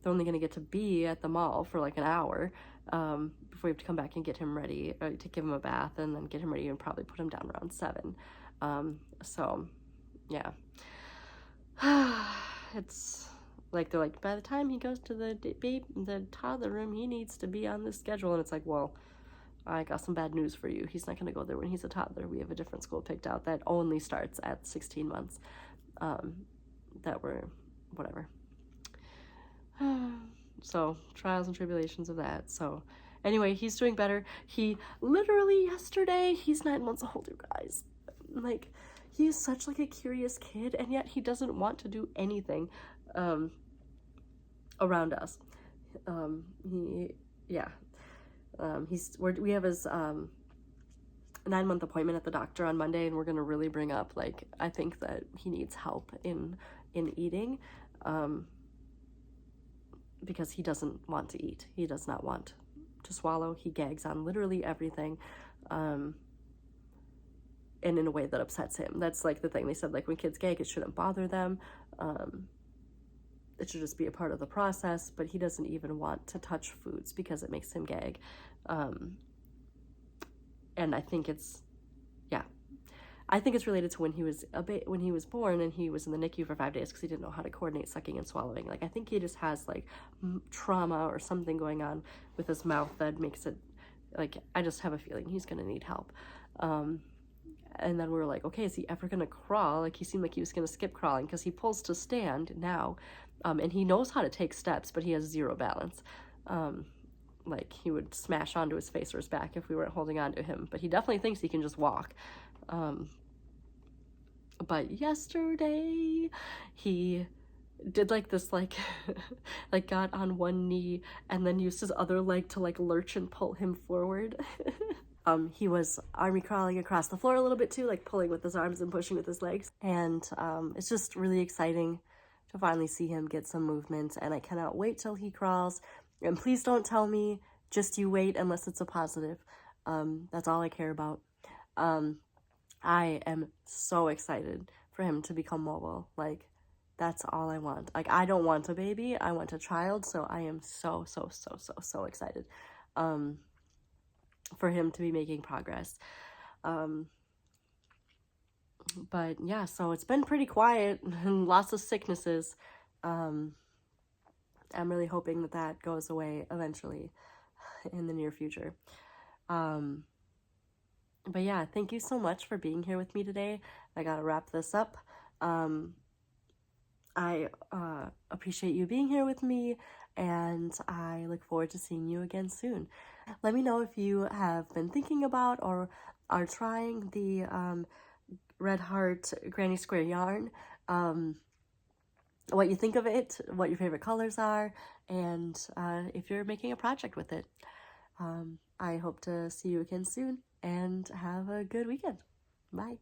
they're only gonna get to be at the mall for like an hour before we have to come back and get him ready, to give him a bath and then get him ready and probably put him down around 7. So yeah. It's like, they're like, by the time he goes to the toddler room, he needs to be on this schedule. And it's like, well, I got some bad news for you. He's not going to go there when he's a toddler. We have a different school picked out that only starts at 16 months. That were whatever. So, trials and tribulations of that. So, anyway, he's doing better. He literally yesterday, he's 9 months old, you guys. Like, he's such like a curious kid, and yet he doesn't want to do anything around us. We have his 9-month appointment at the doctor on Monday, and we're gonna really bring up, like, I think that he needs help in eating, because he doesn't want to eat. He does not want to swallow. He gags on literally everything, and in a way that upsets him. That's like the thing they said, like, when kids gag, it shouldn't bother them. It should just be a part of the process, but he doesn't even want to touch foods because it makes him gag. And I think it's related to when he was born and he was in the NICU for 5 days because he didn't know how to coordinate sucking and swallowing. Like, I think he just has like trauma or something going on with his mouth that makes it, like, I just have a feeling he's gonna need help. And then we were like, okay, is he ever gonna crawl? Like, he seemed like he was gonna skip crawling because he pulls to stand now, and he knows how to take steps, but he has zero balance. Like, he would smash onto his face or his back if we weren't holding on to him, but he definitely thinks he can just walk. But yesterday he did like this, like like got on one knee and then used his other leg to like lurch and pull him forward. He was army crawling across the floor a little bit too, like pulling with his arms and pushing with his legs. And it's just really exciting to finally see him get some movement, and I cannot wait till he crawls. And please don't tell me, just you wait, unless it's a positive. That's all I care about. I am so excited for him to become mobile. Like, that's all I want. Like, I don't want a baby, I want a child, so I am so excited for him to be making progress. But yeah, so it's been pretty quiet and lots of sicknesses. I'm really hoping that that goes away eventually in the near future. But yeah, thank you so much for being here with me today. I gotta wrap this up. I appreciate you being here with me, and I look forward to seeing you again soon. Let me know if you have been thinking about or are trying the Red Heart Granny Square yarn, what you think of it, what your favorite colors are, and if you're making a project with it. I hope to see you again soon, and have a good weekend. Bye.